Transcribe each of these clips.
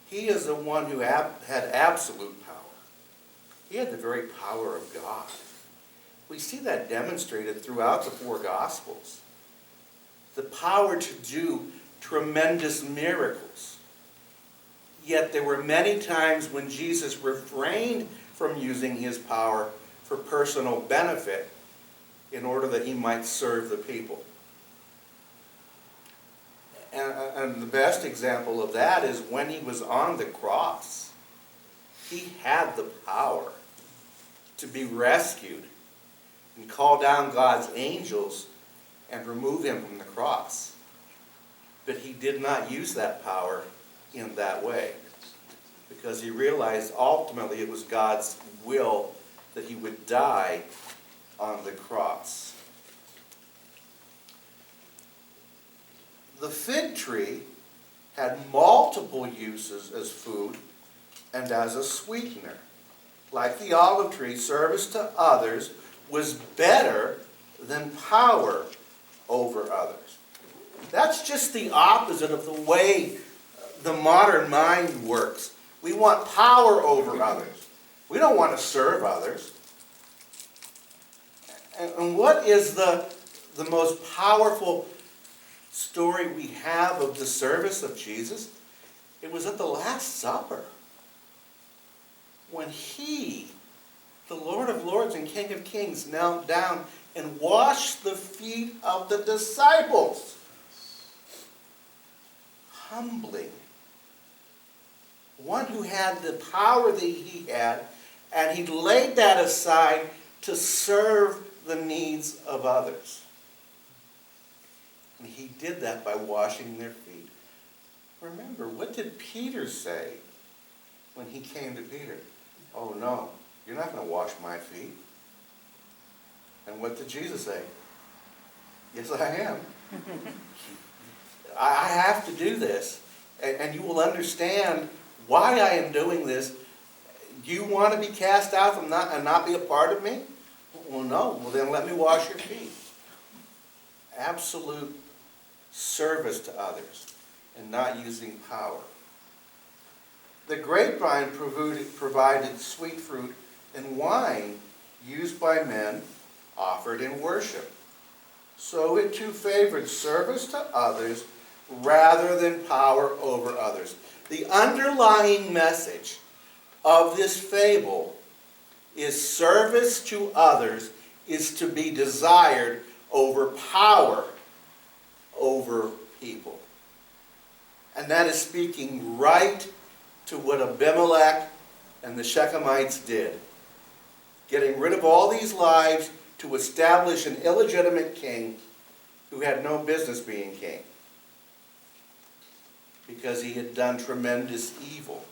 He is the one who had absolute power. He had the very power of God. We see that demonstrated throughout the four Gospels. The power to do tremendous miracles. Yet there were many times when Jesus refrained from using his power for personal benefit in order that he might serve the people. And the best example of that is when he was on the cross. He had the power to be rescued and call down God's angels and remove him from the cross. But he did not use that power in that way, because he realized ultimately it was God's will that he would die on the cross. The fig tree had multiple uses as food and as a sweetener. Like the olive tree, service to others was better than power over others. That's just the opposite of the way the modern mind works. We want power over others. We don't want to serve others. And what is the most powerful story we have of the service of Jesus? It was at the Last Supper, when he, the Lord of Lords and King of Kings, knelt down and washed the feet of the disciples. Humbling. One who had the power that he had, and he laid that aside to serve the needs of others. And he did that by washing their feet. Remember, what did Peter say when he came to Peter? Oh no, you're not going to wash my feet. And what did Jesus say? Yes, I am. I have to do this. And you will understand why I am doing this. You want to be cast out from and not be a part of me? Well, no. Well, then let me wash your feet. Absolute service to others and not using power. The grapevine provided sweet fruit and wine used by men offered in worship. So it too favored service to others rather than power over others. The underlying message of this fable is service to others is to be desired over power over people. And that is speaking right to what Abimelech and the Shechemites did. Getting rid of all these lives to establish an illegitimate king who had no business being king, because he had done tremendous evil.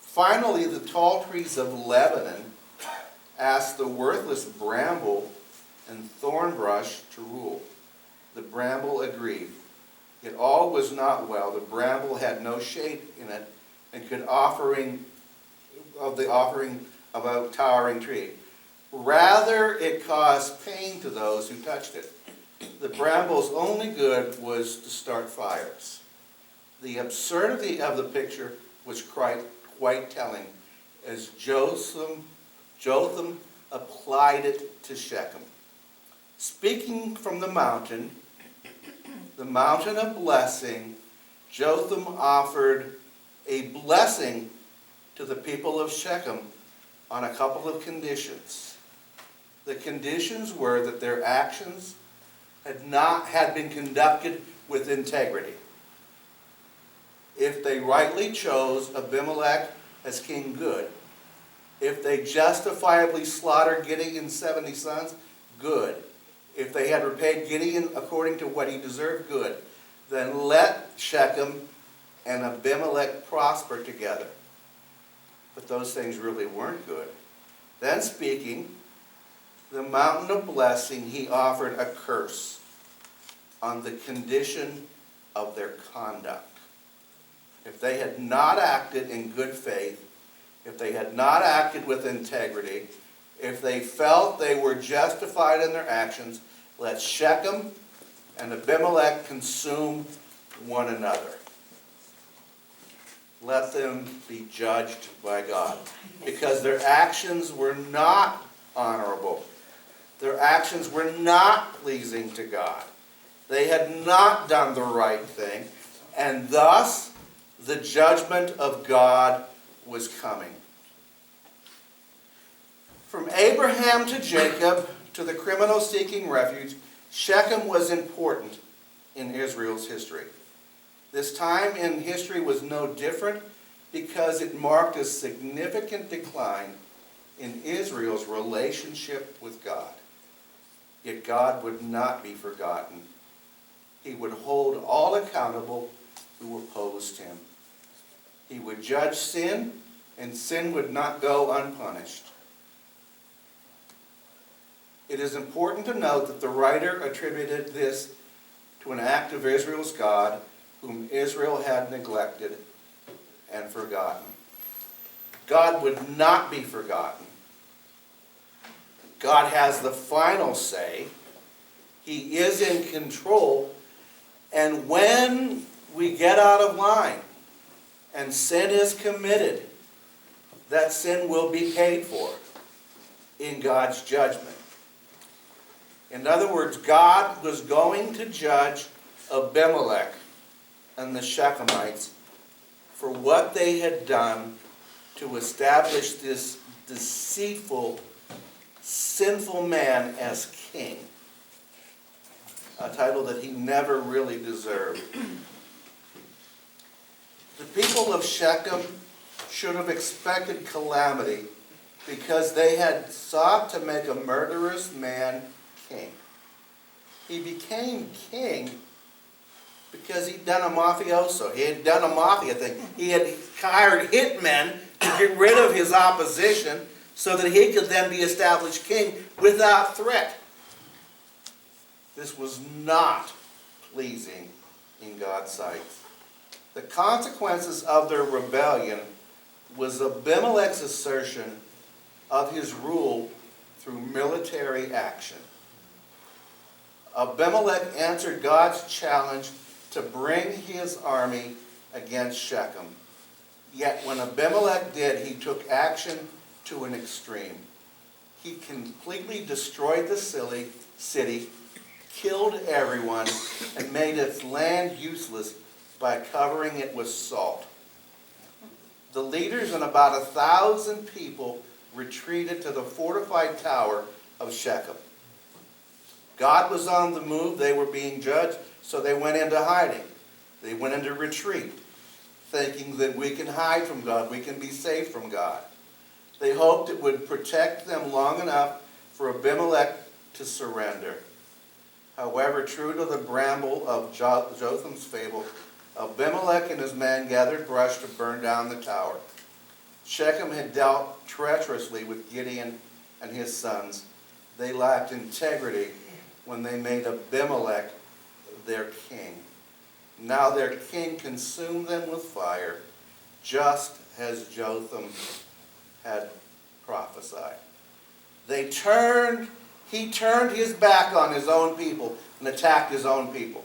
Finally, the tall trees of Lebanon asked the worthless bramble and thorn brush to rule. The bramble agreed. Yet all was not well. The bramble had no shade in it, and could offering of a towering tree. Rather, it caused pain to those who touched it. The bramble's only good was to start fires. The absurdity of the picture was quite telling, as Jotham applied it to Shechem. Speaking from the mountain of blessing, Jotham offered a blessing to the people of Shechem on a couple of conditions. The conditions were that their actions had been conducted with integrity. If they rightly chose Abimelech as king, good. If they justifiably slaughtered Gideon's 70 sons, good. If they had repaid Gideon according to what he deserved, good. Then let Shechem and Abimelech prosper together. But those things really weren't good. Then speaking, the mountain of blessing, he offered a curse on the condition of their conduct. If they had not acted in good faith, if they had not acted with integrity, if they felt they were justified in their actions, let Shechem and Abimelech consume one another. let them be judged by God, because their actions were not honorable. Their actions were not pleasing to God. They had not done the right thing, and thus the judgment of God was coming. From Abraham to Jacob to the criminal seeking refuge, Shechem was important in Israel's history. This time in history was no different because it marked a significant decline in Israel's relationship with God. Yet God would not be forgotten. He would hold all accountable who opposed him. He would judge sin, and sin would not go unpunished. It is important to note that the writer attributed this to an act of Israel's God, whom Israel had neglected and forgotten. God would not be forgotten. God has the final say. He is in control. And when we get out of line and sin is committed, that sin will be paid for in God's judgment. In other words, God was going to judge Abimelech and the Shechemites for what they had done to establish this deceitful, sinful man as king, a title that he never really deserved. The people of Shechem should have expected calamity because they had sought to make a murderous man king. He became king because he'd done a mafioso. He had done a mafia thing. He had hired hitmen to get rid of his opposition so that he could then be established king without threat. This was not pleasing in God's sight. The consequences of their rebellion was Abimelech's assertion of his rule through military action. Abimelech answered God's challenge to bring his army against Shechem. Yet when Abimelech did, he took action to an extreme. He completely destroyed the city, killed everyone, and made its land useless by covering it with salt. The leaders and about 1,000 people retreated to the fortified tower of Shechem. God was on the move. They were being judged, so they went into hiding. They went into retreat, thinking that we can hide from God, we can be safe from God. They hoped it would protect them long enough for Abimelech to surrender. However, true to the bramble of Jotham's fable, Abimelech and his men gathered brush to burn down the tower. Shechem had dealt treacherously with Gideon and his sons. They lacked integrity when they made Abimelech their king. Now their king consumed them with fire, just as Jotham had prophesied. He turned his back on his own people and attacked his own people.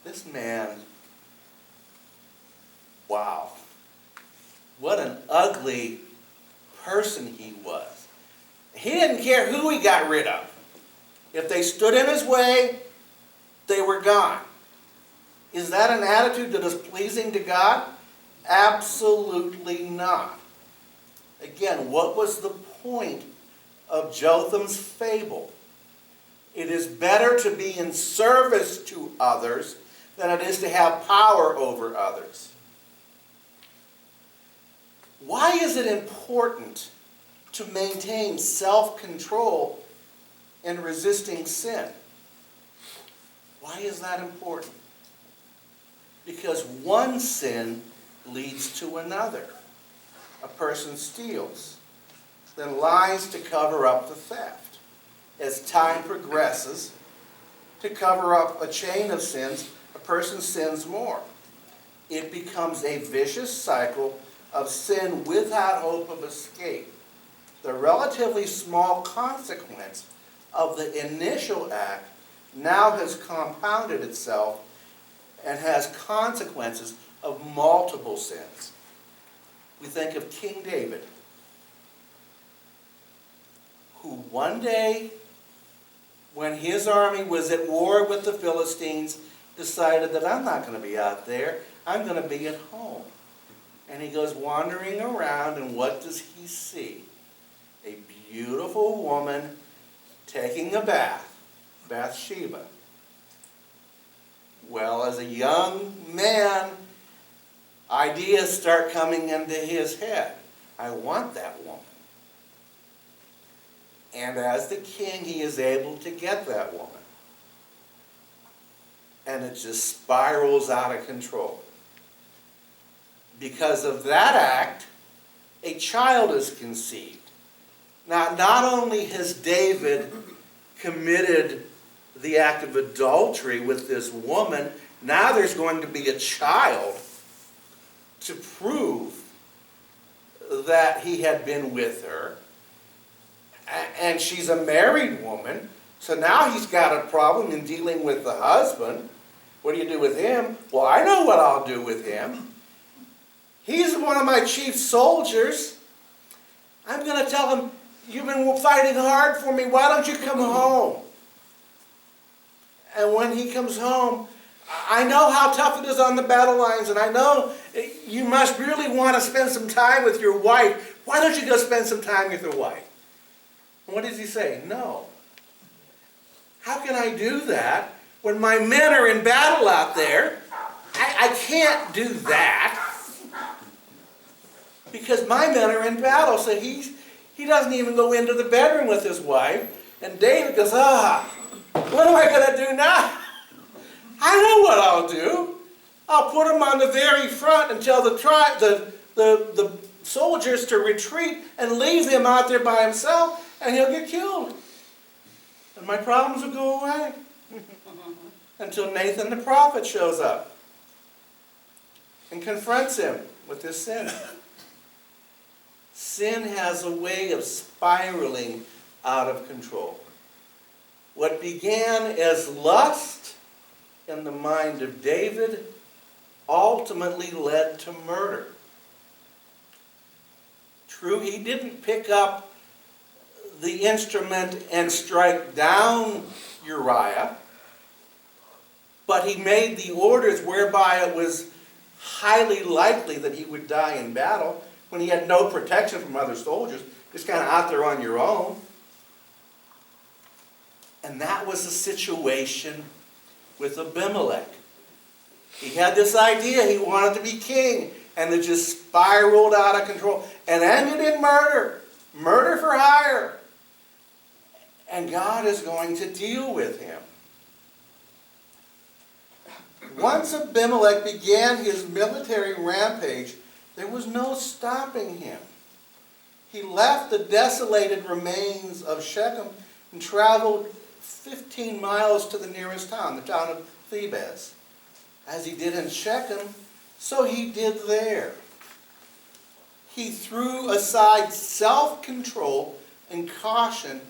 This man, wow, what an ugly person he was. He didn't care who he got rid of. If they stood in his way, they were gone. Is that an attitude that is pleasing to God? Absolutely not. Again, what was the point of Jotham's fable? It is better to be in service to others than it is to have power over others. Why is it important to maintain self-control in resisting sin? Why is that important? Because one sin leads to another. A person steals, then lies to cover up the theft. As time progresses, to cover up a chain of sins, a person sins more. It becomes a vicious cycle of sin without hope of escape. The relatively small consequence of the initial act now has compounded itself and has consequences of multiple sins. We think of King David, who one day, when his army was at war with the Philistines, decided that I'm not going to be out there, I'm going to be at home. And he goes wandering around, and what does he see? A beautiful woman taking a bath, Bathsheba. Well, as a young man, ideas start coming into his head. I want that woman. And as the king, he is able to get that woman. And it just spirals out of control. Because of that act, a child is conceived. Now, not only has David committed the act of adultery with this woman, now there's going to be a child to prove that he had been with her. And she's a married woman, so now he's got a problem in dealing with the husband. What do you do with him? Well, I know what I'll do with him. He's one of my chief soldiers. I'm going to tell him, you've been fighting hard for me, why don't you come home? And when he comes home, I know how tough it is on the battle lines, and I know you must really want to spend some time with your wife. Why don't you go spend some time with your wife? And what does he say? No. How can I do that when my men are in battle out there? I can't do that because my men are in battle. So he doesn't even go into the bedroom with his wife. And David goes, what am I going to do now? I know what I'll do. I'll put him on the very front and tell the soldiers to retreat and leave him out there by himself, and he'll get killed. And my problems will go away. Until Nathan the prophet shows up and confronts him with his sin. Sin has a way of spiraling out of control. What began as lust in the mind of David ultimately led to murder. True, he didn't pick up the instrument and strike down Uriah, but he made the orders whereby it was highly likely that he would die in battle when he had no protection from other soldiers, just kind of out there on your own. And that was the situation with Abimelech. He had this idea he wanted to be king, and it just spiraled out of control and ended in murder. Murder for hire. And God is going to deal with him. Once Abimelech began his military rampage, there was no stopping him. He left the desolated remains of Shechem and traveled 15 miles to the nearest town, the town of Thebez. As he did in Shechem, so he did there. He threw aside self-control and caution,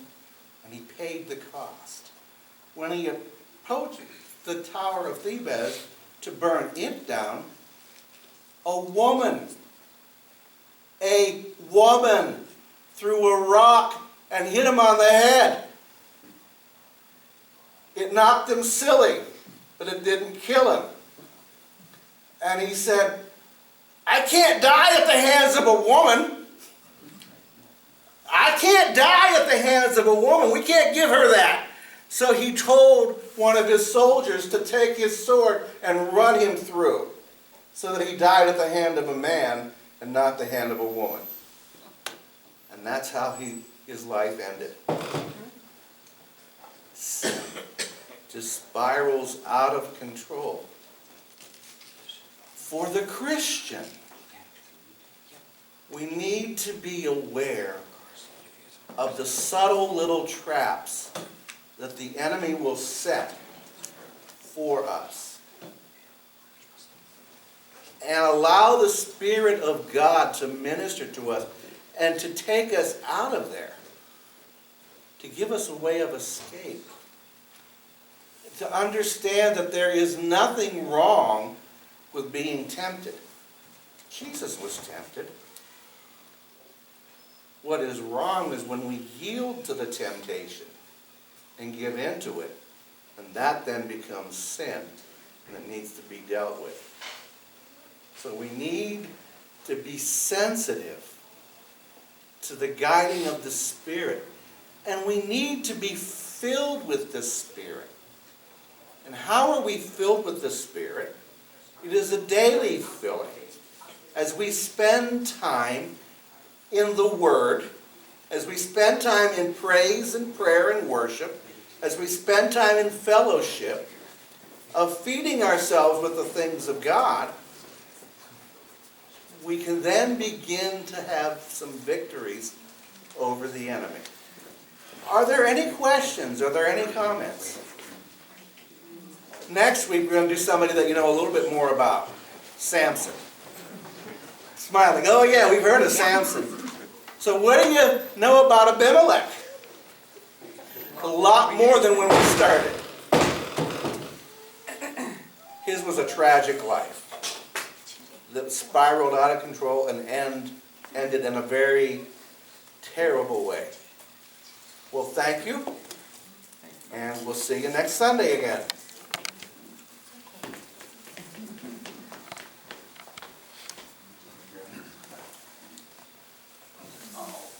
and he paid the cost. When he approached the tower of Thebez to burn it down, a woman threw a rock and hit him on the head. It knocked him silly, but it didn't kill him. And he said, I can't die at the hands of a woman. I can't die at the hands of a woman. We can't give her that. So he told one of his soldiers to take his sword and run him through, so that he died at the hand of a man and not the hand of a woman. And that's how his life ended. Sin just spirals out of control. For the Christian, we need to be aware of the subtle little traps that the enemy will set for us. And allow the Spirit of God to minister to us and to take us out of there. To give us a way of escape. To understand that there is nothing wrong with being tempted. Jesus was tempted. What is wrong is when we yield to the temptation and give in to it, and that then becomes sin, and it needs to be dealt with. So we need to be sensitive to the guiding of the Spirit. And we need to be filled with the Spirit. And how are we filled with the Spirit? It is a daily filling. As we spend time in the Word, as we spend time in praise and prayer and worship, as we spend time in fellowship, of feeding ourselves with the things of God, we can then begin to have some victories over the enemy. Are there any questions? Are there any comments? Next week we're going to do somebody that you know a little bit more about. Samson. Smiling. Oh yeah, we've heard of Samson. So what do you know about Abimelech? A lot more than when we started. His was a tragic life that spiraled out of control and ended in a very terrible way. Well, thank you, and we'll see you next Sunday again.